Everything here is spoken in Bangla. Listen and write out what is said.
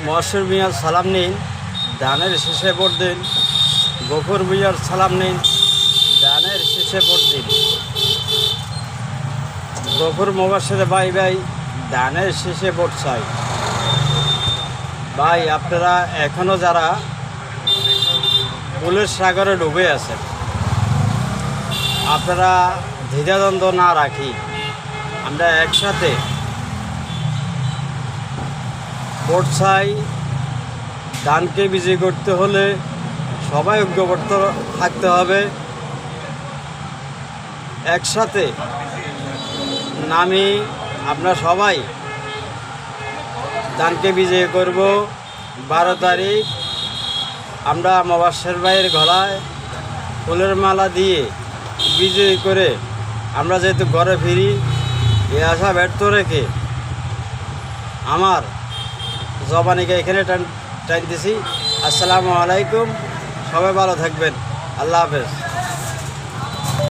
মহসির মিয়ার সালাম নিন, ধানের শেষে ভোট দিন। গফুর মিয়ার সালাম নিন, ধানের শেষে ভোট দিন। গফুর মোবাশের ভাই ভাই, ধানের শেষে ভোট চাই। ভাই, আপনারা এখনও যারা ভুলের সাগরে ডুবে আছেন, আপনারা দ্বিধাদ্বন্দ্ব না রাখি আমরা একসাথে ভোট চাই। ধানকে বিজয়ী করতে হলে সবাই ঐক্যবদ্ধ থাকতে হবে। একসাথে নামি আমরা সবাই ধানকে বিজয়ী করব। 12 তারিখ আমরা মোবাশের ভাইয়ের গলায় ফুলের মালা দিয়ে বিজয়ী করে আমরা যেহেতু ঘরে ফিরি, এই আশা ব্যর্থ রেখে আমার জবানিকে এখানে টানতেছি। আসসালামু আলাইকুম, সবাই ভালো থাকবেন। আল্লাহ হাফেজ।